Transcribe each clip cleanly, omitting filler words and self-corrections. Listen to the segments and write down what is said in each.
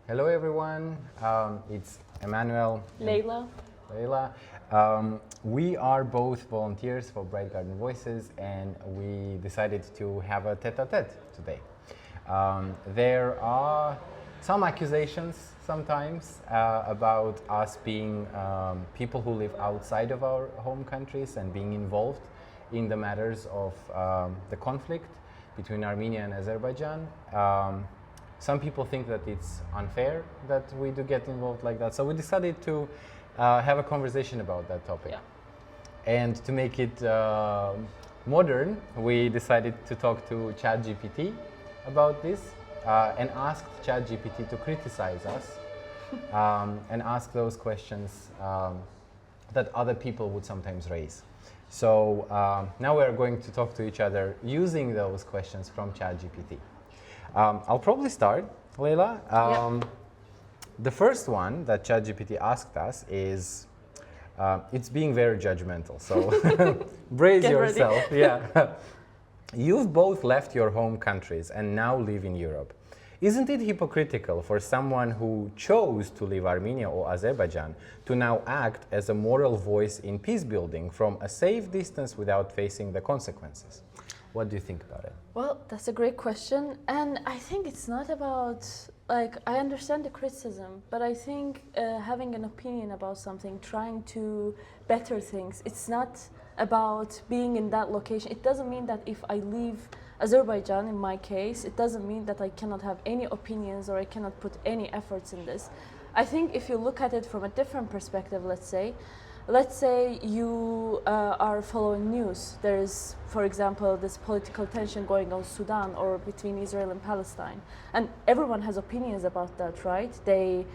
Hello everyone, it's Emmanuel. Layla. We are both volunteers for Bright Garden Voices, and we decided to have a tête-à-tête today. There are some accusations sometimes about us being people who live outside of our home countries and being involved in the matters of the conflict between Armenia and Azerbaijan. Some people think that it's unfair that we do get involved like that, so we decided to have a conversation about that topic. Yeah. And to make it modern, we decided to talk to Tät-à-Têt about this and asked Tät-à-Têt to criticize us and ask those questions that other people would sometimes raise. So now we're going to talk to each other using those questions from Tät-à-Têt. I'll probably start, Layla. The first one that Tät-à-Têt asked us is, it's being very judgmental, so brace Get yourself. ready. Yeah. You've both left your home countries and now live in Europe. Isn't it hypocritical for someone who chose to leave Armenia or Azerbaijan to now act as a moral voice in peace building from a safe distance without facing the consequences? What do you think about it? Well, that's a great question, and I think it's not about, I understand the criticism, but I think having an opinion about something, trying to better things, it's not about being in that location. It doesn't mean that if I leave Azerbaijan, in my case, it doesn't mean that I cannot have any opinions or I cannot put any efforts in this. I think if you look at it from a different perspective, let's say you are following news. There is, for example, this political tension going on in Sudan or between Israel and Palestine. And everyone has opinions about that, right? They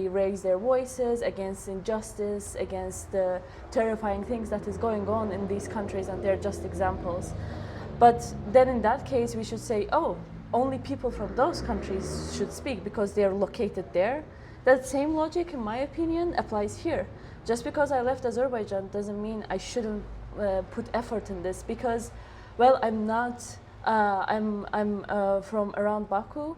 raise their voices against injustice, against the terrifying things that is going on in these countries, and they're just examples. But then in that case, we should say, oh, only people from those countries should speak because they are located there. That same logic, in my opinion, applies here. Just because I left Azerbaijan doesn't mean I shouldn't put effort in this, because, well, I'm not, I'm from around Baku,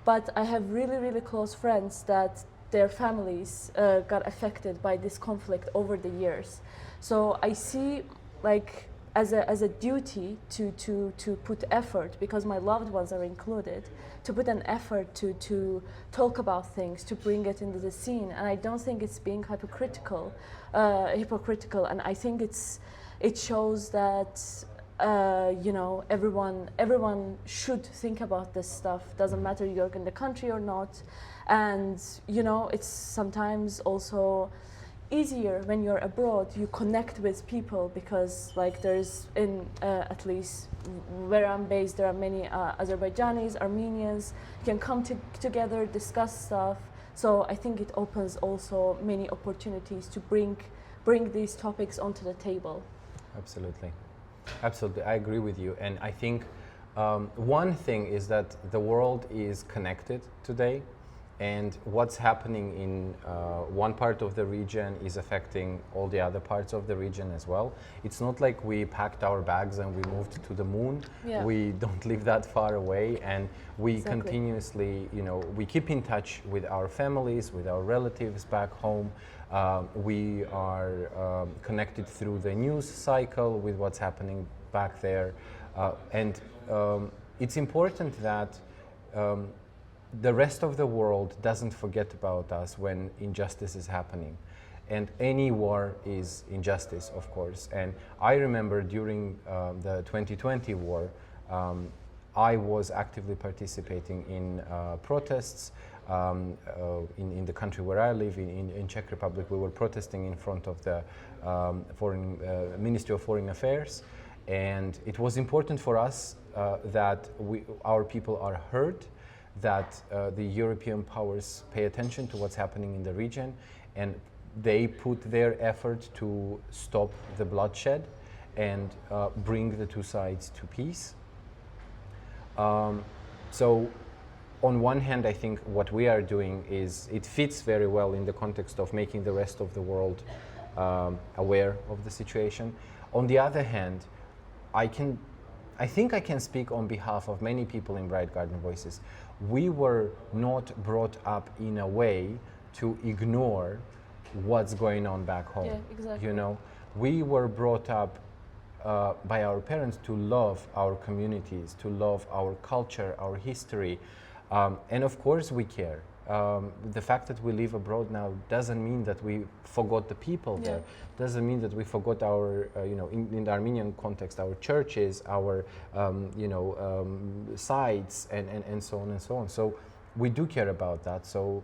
but I have really, really close friends that their families got affected by this conflict over the years. So I see, as a duty to put effort, because my loved ones are included, to put an effort to talk about things, to bring it into the scene. And I don't think it's being hypocritical, and I think it shows that everyone should think about this stuff. Doesn't matter you're in the country or not, and it's sometimes also easier when you're abroad. You connect with people because there's at least where I'm based, there are many Azerbaijanis, Armenians. You can come together, discuss stuff. So I think it opens also many opportunities to bring these topics onto the table. Absolutely, I agree with you. And I think one thing is that the world is connected today. And what's happening in one part of the region is affecting all the other parts of the region as well. It's not like we packed our bags and we moved to the moon. Yeah. We don't live that far away, and we Exactly. continuously, we keep in touch with our families, with our relatives back home. We are connected through the news cycle with what's happening back there. And it's important that the rest of the world doesn't forget about us when injustice is happening. And any war is injustice, of course. And I remember during the 2020 war, I was actively participating in protests in the country where I live, in Czech Republic. We were protesting in front of the Ministry of Foreign Affairs. And it was important for us that our people are heard, that the European powers pay attention to what's happening in the region, and they put their effort to stop the bloodshed and bring the two sides to peace. So on one hand, I think what we are doing it fits very well in the context of making the rest of the world aware of the situation. On the other hand, I can I think I can speak on behalf of many people in Bright Garden Voices. We were not brought up in a way to ignore what's going on back home. Yeah, exactly. You know, we were brought up by our parents to love our communities, to love our culture, our history, and of course we care. The fact that we live abroad now doesn't mean that we forgot the people there. Doesn't mean that we forgot our, in the Armenian context, our churches, our, sites, and so on and so on. So we do care about that. So,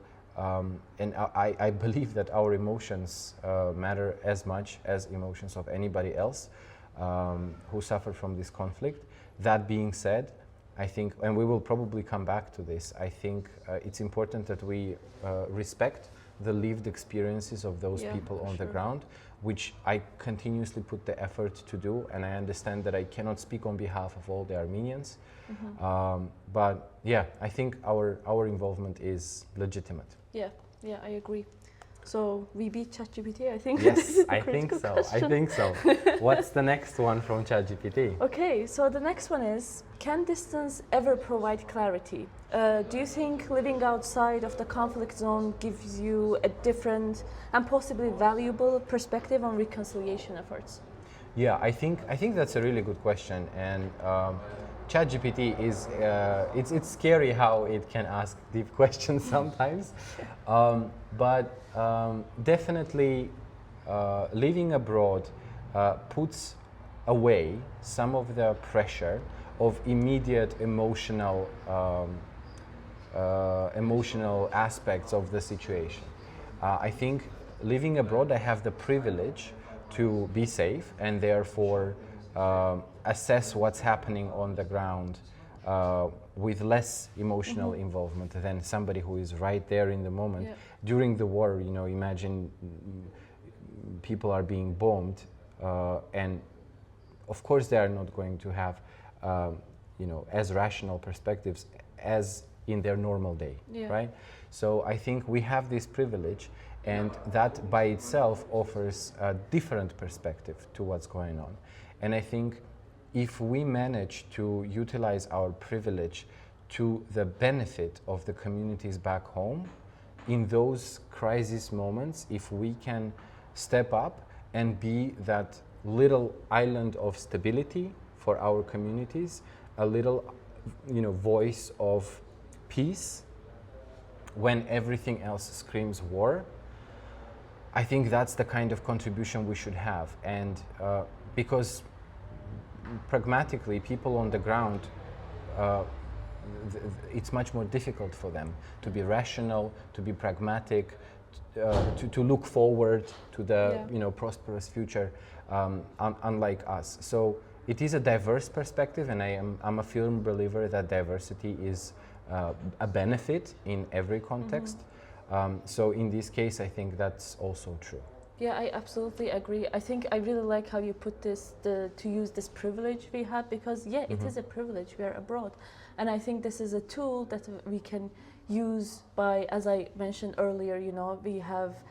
and I believe that our emotions matter as much as emotions of anybody else who suffer from this conflict. That being said, I think, and we will probably come back to this, I think it's important that we respect the lived experiences of those people on the ground, which I continuously put the effort to do, and I understand that I cannot speak on behalf of all the Armenians, but yeah, I think our involvement is legitimate. Yeah, I agree. So we beat ChatGPT, I think. Yes, I think so. What's the next one from ChatGPT? Okay, so the next one is, can distance ever provide clarity? Do you think living outside of the conflict zone gives you a different and possibly valuable perspective on reconciliation efforts? Yeah, I think that's a really good question, and ChatGPT is it's scary how it can ask deep questions sometimes, but definitely living abroad puts away some of the pressure of immediate emotional aspects of the situation. I think living abroad, I have the privilege to be safe and therefore assess what's happening on the ground with less emotional involvement than somebody who is right there in the moment. During the war, imagine people are being bombed, and of course they are not going to have as rational perspectives as in their normal day, right? So I think we have this privilege, and that by itself offers a different perspective to what's going on. And I think if we manage to utilize our privilege to the benefit of the communities back home, in those crisis moments, if we can step up and be that little island of stability for our communities, a little voice of peace when everything else screams war, I think that's the kind of contribution we should have. And because pragmatically, people on the ground, it's much more difficult for them to be rational, to be pragmatic, to look forward to the prosperous future, unlike us. So it is a diverse perspective, and I'm a firm believer that diversity is a benefit in every context. So in this case, I think that's also true. Yeah, I absolutely agree. I think I really like how you put this, to use this privilege we have, because it is a privilege, we are abroad. And I think this is a tool that we can use by, as I mentioned earlier, we have,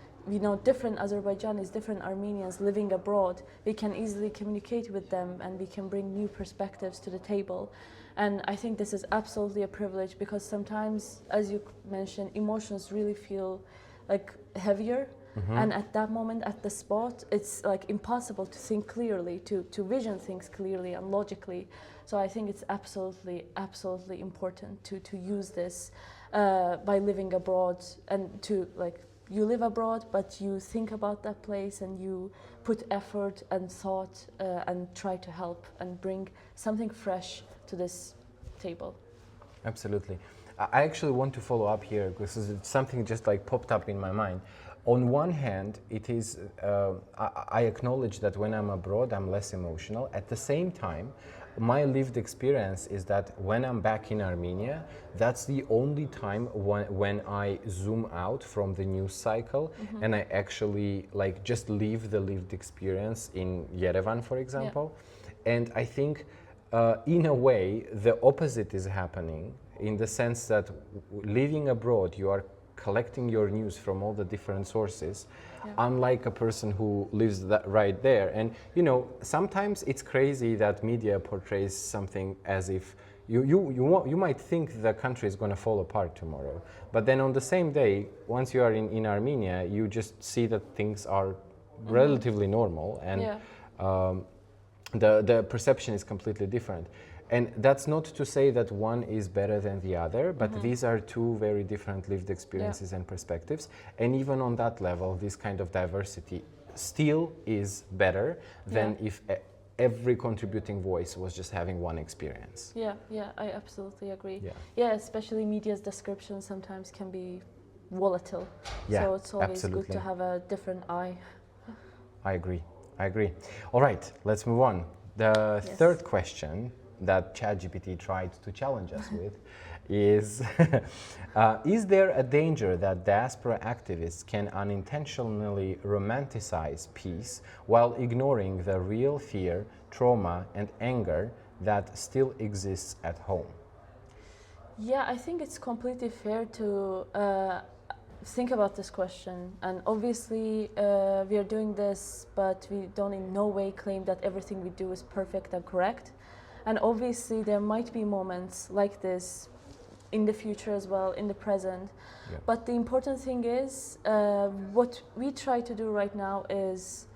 different Azerbaijanis, different Armenians living abroad. We can easily communicate with them and we can bring new perspectives to the table. And I think this is absolutely a privilege, because sometimes, as you mentioned, emotions really feel like heavier. And at that moment, at the spot, it's like impossible to think clearly, to vision things clearly and logically. So I think it's absolutely important to use this by living abroad, and to you live abroad, but you think about that place and you put effort and thought and try to help and bring something fresh to this table. Absolutely. I actually want to follow up here, because it's something just popped up in my mind. On one hand, it is, I acknowledge that when I'm abroad, I'm less emotional. At the same time, my lived experience is that when I'm back in Armenia, that's the only time when I zoom out from the news cycle and I actually just live the lived experience in Yerevan, for example. And I think in a way, the opposite is happening, in the sense that living abroad, you are collecting your news from all the different sources, unlike a person who lives right there. And you know, sometimes it's crazy that media portrays something as if you might think the country is going to fall apart tomorrow, but then on the same day, once you are in Armenia, you just see that things are relatively normal, and the perception is completely different. And that's not to say that one is better than the other, but these are two very different lived experiences and perspectives. And even on that level, this kind of diversity still is better than if every contributing voice was just having one experience. Yeah, I absolutely agree. Yeah, especially media's description sometimes can be volatile. So it's always good to have a different eye. I agree. All right, let's move on. The third question that ChatGPT tried to challenge us with is there a danger that diaspora activists can unintentionally romanticize peace while ignoring the real fear, trauma, and anger that still exists at home? Yeah, I think it's completely fair to think about this question. And obviously we are doing this, but we don't in no way claim that everything we do is perfect and correct. And obviously there might be moments like this in the future as well, in the present. But the important thing is, what we try to do right now is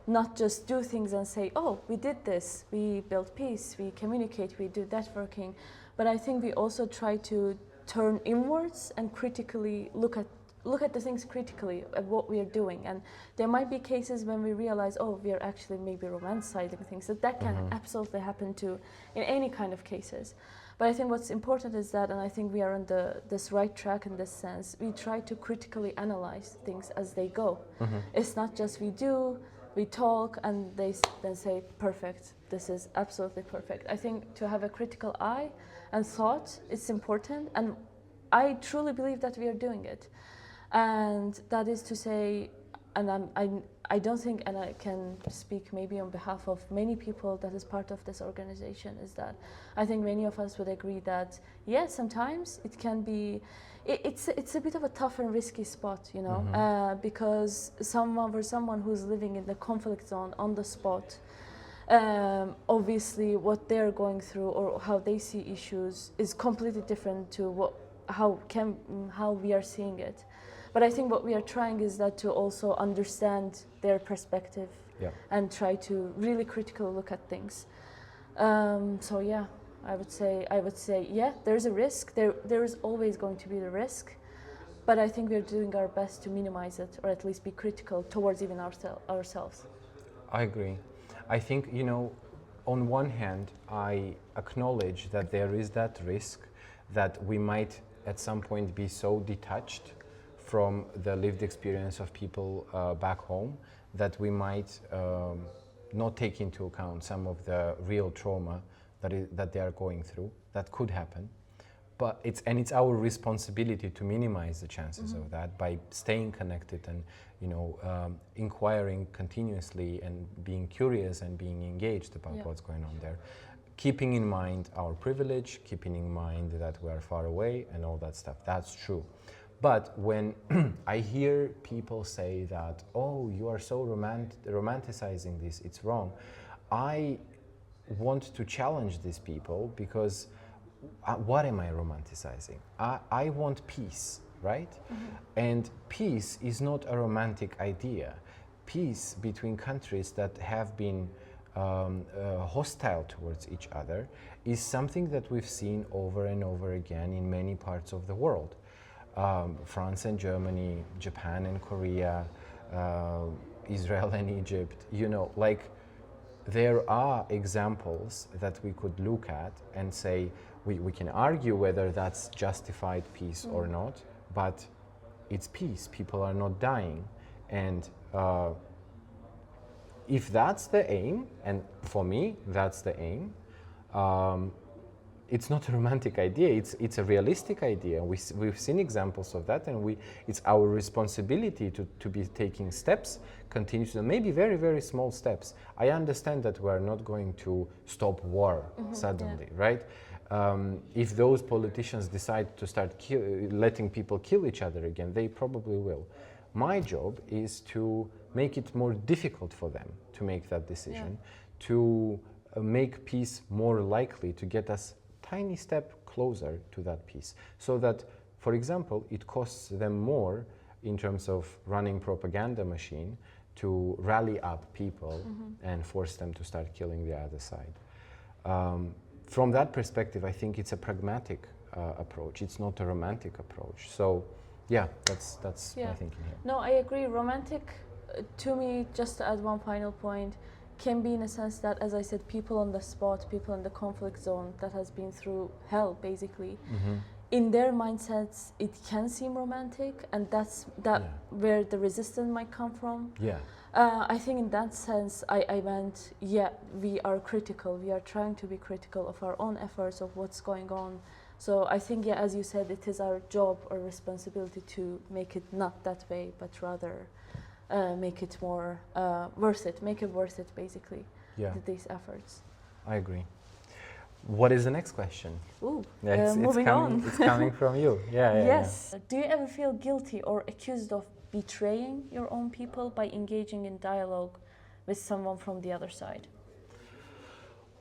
not just do things and say, oh, we did this, we built peace, we communicate, we do networking. But I think we also try to turn inwards and critically look at the things critically at what we are doing. And there might be cases when we realize, oh, we are actually maybe romanticizing things. That can absolutely happen too in any kind of cases. But I think what's important is that, and I think we are on this right track in this sense, we try to critically analyze things as they go. It's not just we talk and they then say, perfect, this is absolutely perfect. I think to have a critical eye and thought is important, and I truly believe that we are doing it. And that is to say, and I don't think, and I can speak maybe on behalf of many people that is part of this organization, is that I think many of us would agree that, yes, sometimes it can be, it's a bit of a tough and risky spot, you know, because someone who's living in the conflict zone on the spot, obviously what they're going through or how they see issues is completely different to how we are seeing it. But I think what we are trying is that to also understand their perspective and try to really critically look at things. So yeah, I would say yeah, there's a risk. There is always going to be the risk, but I think we're doing our best to minimize it, or at least be critical towards even ourselves. I agree. I think, you know, on one hand, I acknowledge that there is that risk that we might at some point be so detached from the lived experience of people back home that we might not take into account some of the real trauma that they are going through. That could happen, but it's our responsibility to minimize the chances of that by staying connected and, you know, inquiring continuously and being curious and being engaged about what's going on there, keeping in mind our privilege, keeping in mind that we are far away and all that stuff. That's true. But when I hear people say that, oh, you are so romanticizing this, it's wrong, I want to challenge these people, because what am I romanticizing? I want peace, right? And peace is not a romantic idea. Peace between countries that have been hostile towards each other is something that we've seen over and over again in many parts of the world. France and Germany, Japan and Korea, Israel and Egypt, you know, like there are examples that we could look at and say, we can argue whether that's justified peace or not, but it's peace, people are not dying. And if that's the aim, and for me, that's the aim, it's not a romantic idea, it's a realistic idea. We've seen examples of that, and it's our responsibility to be taking steps, continuously, maybe very, very small steps. I understand that we're not going to stop war suddenly, right? If those politicians decide to start letting people kill each other again, they probably will. My job is to make it more difficult for them to make that decision, to make peace more likely, to get us tiny step closer to that peace, so that, for example, it costs them more in terms of running propaganda machine to rally up people and force them to start killing the other side. From that perspective, I think it's a pragmatic approach. It's not a romantic approach. So, yeah, that's my thinking here. No, I agree. Romantic, to me, just to add one final point, can be in a sense that, as I said, people on the spot, people in the conflict zone that has been through hell, basically. In their mindsets, it can seem romantic, and that's where the resistance might come from. I think in that sense, I meant, we are critical. We are trying to be critical of our own efforts, of what's going on. So I think, as you said, it is our job or responsibility to make it not that way, but rather make it more worth it, make it worth it, basically, these efforts. I agree. What is the next question? Ooh, moving on. It's coming from you. Yes. Do you ever feel guilty or accused of betraying your own people by engaging in dialogue with someone from the other side?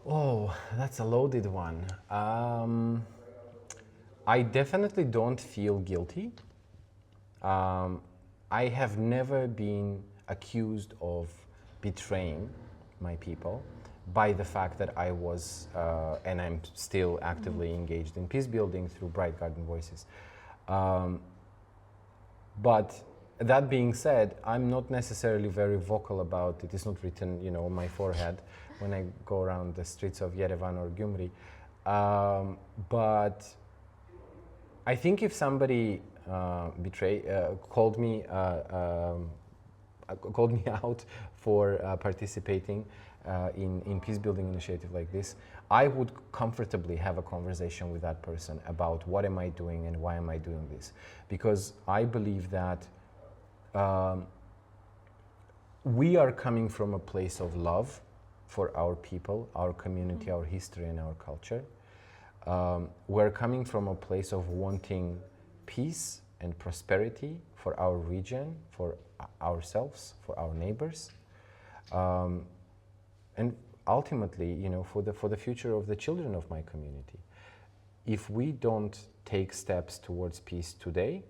Oh, that's a loaded one. I definitely don't feel guilty. I have never been accused of betraying my people by the fact that I was, and I'm still actively engaged in peace building through Bright Garden Voices. But that being said, I'm not necessarily very vocal about it. It's not written, on my forehead when I go around the streets of Yerevan or Gyumri. But I think if somebody called me out for participating in peace building initiative like this, I would comfortably have a conversation with that person about what am I doing and why am I doing this, because I believe that we are coming from a place of love for our people, our community, our history and our culture. We're coming from a place of wanting peace and prosperity for our region, for ourselves, for our neighbors, and ultimately, for the future of the children of my community. If we don't take steps towards peace today,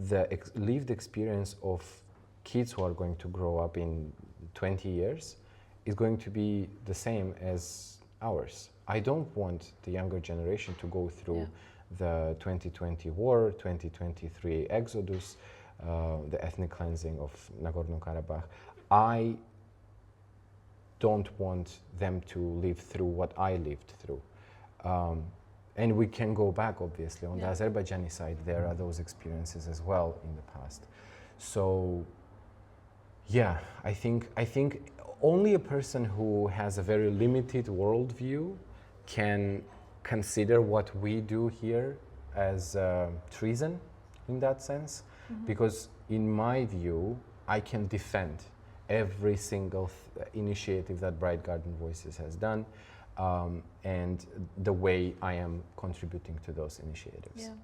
the lived experience of kids who are going to grow up in 20 years is going to be the same as ours. I don't want the younger generation to go through the 2020 war, 2023 exodus, the ethnic cleansing of Nagorno-Karabakh. I don't want them to live through what I lived through. And we can go back, obviously. On the Azerbaijani side, there are those experiences as well in the past. So, I think only a person who has a very limited worldview can consider what we do here as treason in that sense, because in my view, I can defend every single initiative that Bright Garden Voices has done, and the way I am contributing to those initiatives. Yeah,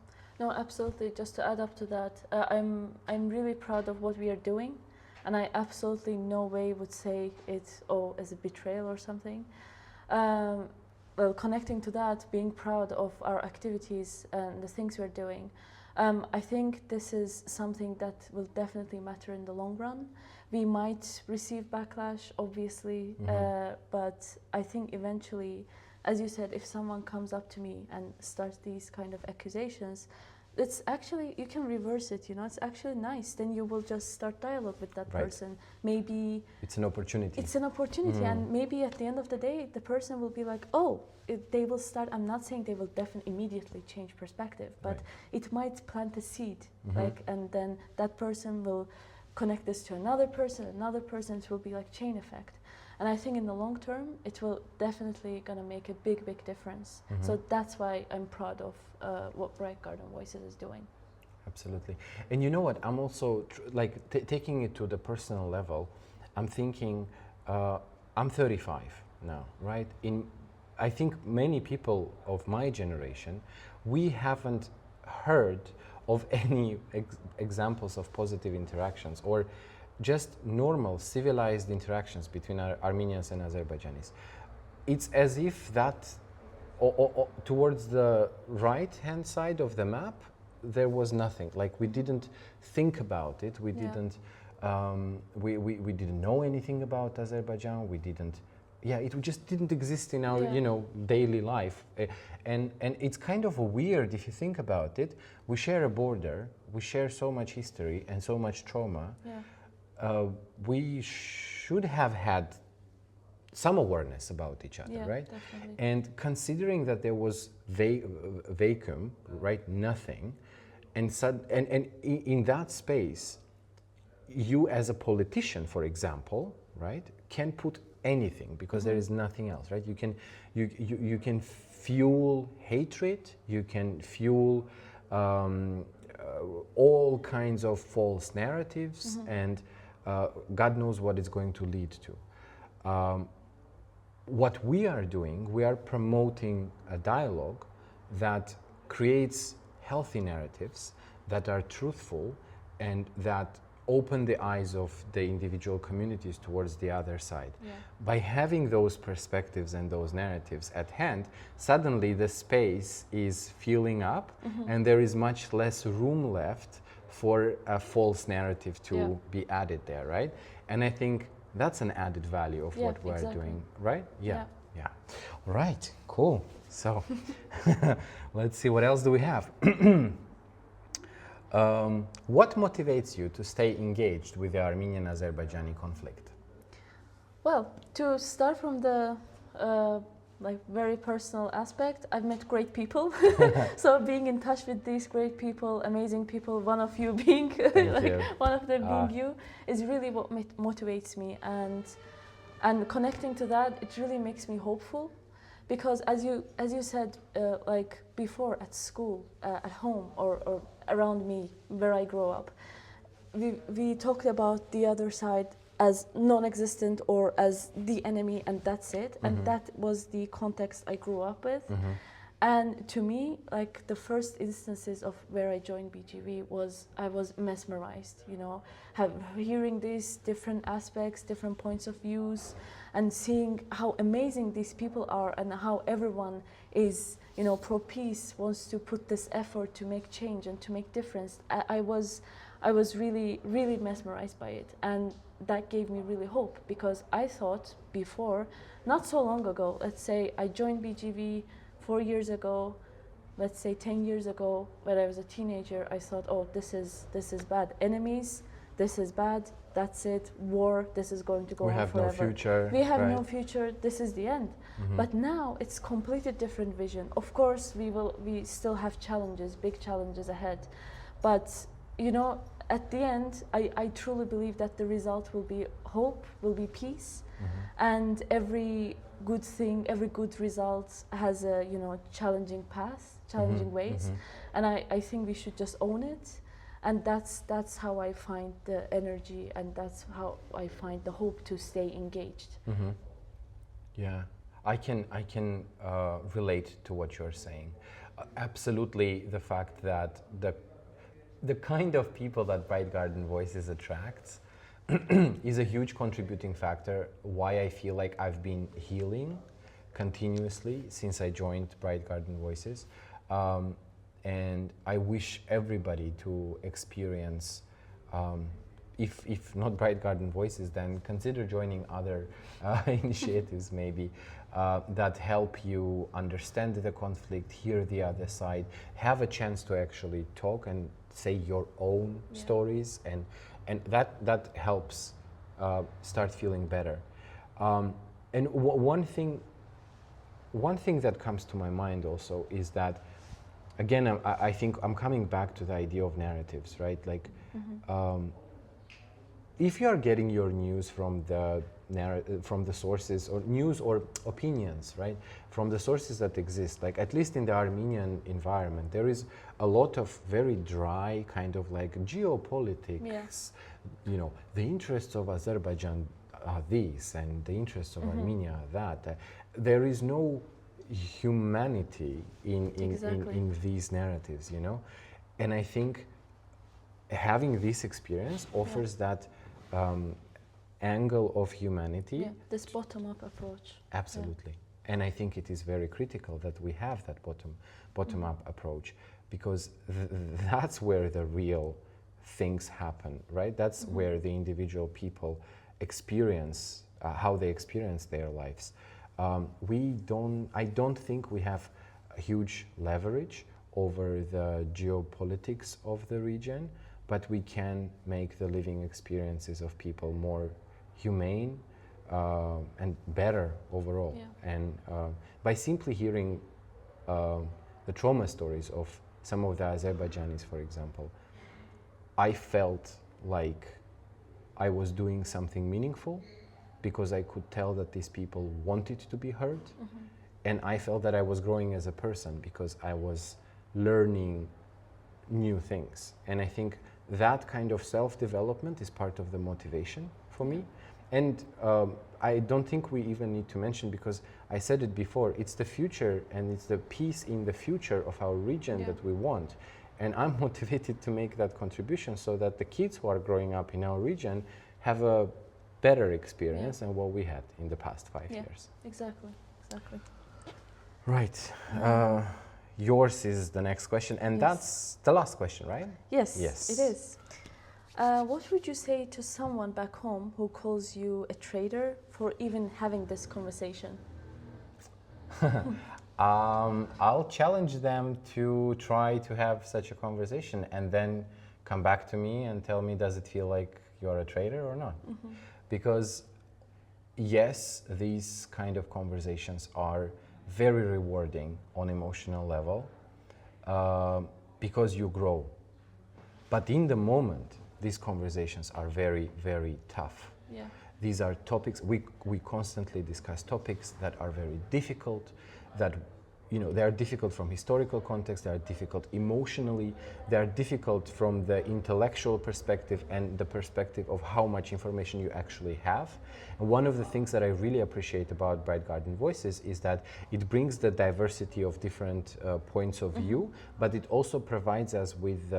no, absolutely. Just to add up to that, I'm really proud of what we are doing, and I absolutely no way would say it as a betrayal or something. Well, connecting to that, being proud of our activities and the things we're doing, I think this is something that will definitely matter in the long run. We might receive backlash, obviously, but I think eventually, as you said, if someone comes up to me and starts these kind of accusations, it's actually, you can reverse it, it's actually nice. Then you will just start dialogue with that person. Maybe it's an opportunity. It's an opportunity, and maybe at the end of the day, the person will be like, they will start. I'm not saying they will definitely immediately change perspective, but it might plant a seed, and then that person will connect this to another person. It will be like chain effect. And I think in the long term, it will definitely gonna make a big difference. So that's why I'm proud of what Bright Garden Voices is doing. Absolutely. And you know what? I'm also taking it to the personal level. I'm thinking, I'm 35 now, right? I think many people of my generation, we haven't heard of any examples of positive interactions or just normal civilized interactions between Armenians and Azerbaijanis. It's as if that towards the right hand side of the map there was nothing. Like we didn't think about it, we didn't we didn't know anything about Azerbaijan, we didn't it just didn't exist in our daily life. And it's kind of weird if you think about it. We share a border, we share so much history and so much trauma. We should have had some awareness about each other, right? Definitely. And considering that there was vacuum, right, nothing, and in that space, you as a politician, for example, right, can put anything because there is nothing else, right? You can fuel hatred, you can fuel all kinds of false narratives, and God knows what it's going to lead to. What we are doing, we are promoting a dialogue that creates healthy narratives that are truthful and that open the eyes of the individual communities towards the other side. By having those perspectives and those narratives at hand, suddenly the space is filling up and there is much less room left for a false narrative to be added there, right? And I think that's an added value of what we're doing, right? Yeah. All right, cool. So let's see, what else do we have? What motivates you to stay engaged with the Armenian-Azerbaijani conflict? Well, to start from the very personal aspect, I've met great people. So being in touch with these great people, amazing people, one of you being one of them being you, is really what motivates me, and connecting to that, it really makes me hopeful, because as you said, like before at school, at home, or around me where I grew up, we talked about the other side as non-existent or as the enemy, and that's it. And that was the context I grew up with. And to me, like the first instances of where I joined BGV I was mesmerized, hearing these different aspects, different points of views, and seeing how amazing these people are and how everyone is, pro-peace, wants to put this effort to make change and to make difference. I was really, really mesmerized by it. And that gave me really hope, because I thought before, not so long ago, let's say I joined BGV 4 years ago, let's say 10 years ago, when I was a teenager, I thought, oh, this is bad. Enemies, this is bad, that's it. War, this is going to go on forever. We have no future. We have no future, this is the end. But now it's completely different vision. Of course, we still have challenges, big challenges ahead. But, at the end, I truly believe that the result will be hope, will be peace, and every good thing, every good result has a challenging path, challenging ways, and I think we should just own it, and that's how I find the energy, and that's how I find the hope to stay engaged. Yeah, I can relate to what you're saying. Absolutely, the fact that the kind of people that Bright Garden Voices attracts is a huge contributing factor why I feel like I've been healing continuously since I joined Bright Garden Voices. And I wish everybody to experience, if not Bright Garden Voices, then consider joining other initiatives maybe that help you understand the conflict, hear the other side, have a chance to actually talk and say your own stories, and that helps start feeling better. And one thing that comes to my mind also is that, again, I think I'm coming back to the idea of narratives, right? Like, if you are getting your news from the sources, or news or opinions, right, from the sources that exist, like at least in the Armenian environment, there is a lot of very dry kind of like geopolitics. The interests of Azerbaijan are these, and the interests of Armenia are that. There is no humanity in these narratives, you know? And I think having this experience offers that angle of humanity. Yeah, this bottom-up approach. Absolutely. Yeah. And I think it is very critical that we have that bottom-up approach, because that's where the real things happen, right? That's where the individual people experience, how they experience their lives. I don't think we have a huge leverage over the geopolitics of the region, but we can make the living experiences of people more humane and better overall. Yeah. And by simply hearing the trauma stories of some of the Azerbaijanis, for example, I felt like I was doing something meaningful, because I could tell that these people wanted to be heard. And I felt that I was growing as a person because I was learning new things. And I think that kind of self-development is part of the motivation for me. And I don't think we even need to mention, because I said it before, it's the future and it's the peace in the future of our region that we want. And I'm motivated to make that contribution so that the kids who are growing up in our region have a better experience than what we had in the past 5 years. Exactly. Right. Yours is the next question, and that's the last question, right? Yes, it is. What would you say to someone back home who calls you a traitor for even having this conversation? I'll challenge them to try to have such a conversation and then come back to me and tell me, does it feel like you're a traitor or not? Because yes, these kind of conversations are very rewarding on emotional level because you grow. But in the moment, these conversations are very, very tough. Yeah. These are topics, we constantly discuss topics that are very difficult, that, you know, they are difficult from historical context, they are difficult emotionally, they are difficult from the intellectual perspective and the perspective of how much information you actually have. And one of the things that I really appreciate about Bright Garden Voices is that it brings the diversity of different points of view, but it also provides us with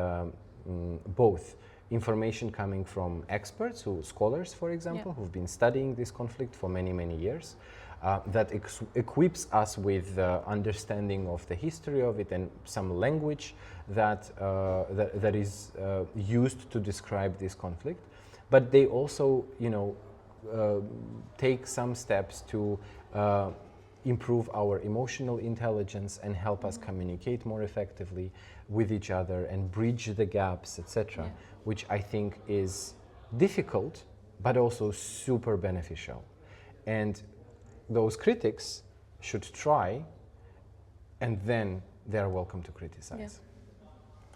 both information coming from experts, scholars, for example, who've been studying this conflict for many, many years, that equips us with understanding of the history of it and some language that is used to describe this conflict. But they also, you know, take some steps to improve our emotional intelligence and help us communicate more effectively with each other and bridge the gaps, etc., which I think is difficult, but also super beneficial. And those critics should try, and then they are welcome to criticize. Yeah,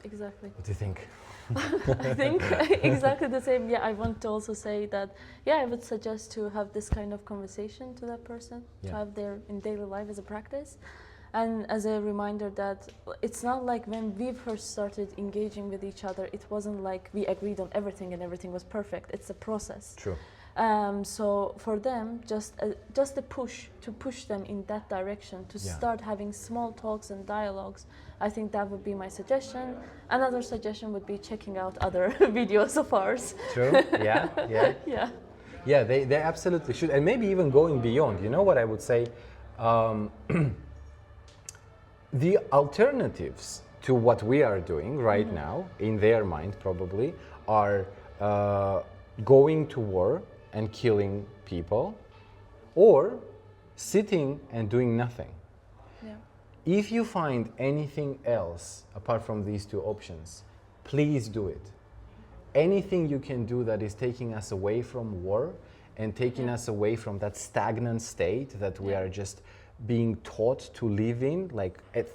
exactly. What do you think? I think exactly the same. Yeah, I want to also say that, I would suggest to have this kind of conversation to that person, to have their in daily life as a practice. And as a reminder that it's not like when we first started engaging with each other, it wasn't like we agreed on everything and everything was perfect. It's a process. True. So for them, just a push to push them in that direction, to start having small talks and dialogues. I think that would be my suggestion. Another suggestion would be checking out other videos of ours. True. Yeah, they absolutely should, and maybe even going beyond. You know what I would say? The alternatives to what we are doing right now, in their mind probably, are going to war and killing people, or sitting and doing nothing. Yeah. If you find anything else apart from these two options, please do it. Anything you can do that is taking us away from war and taking us away from that stagnant state that we are just being taught to live in,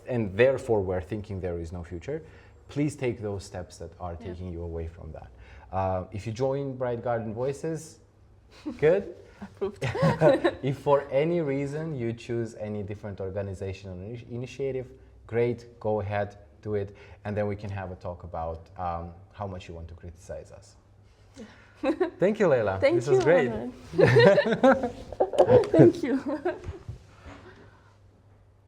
and therefore we're thinking there is no future, please take those steps that are taking you away from that. If you join Bright Garden Voices, good. Approved. If for any reason you choose any different organization or initiative, great, go ahead, do it, and then we can have a talk about how much you want to criticize us. Thank you, Leila. Thank you, this was great. Thank you.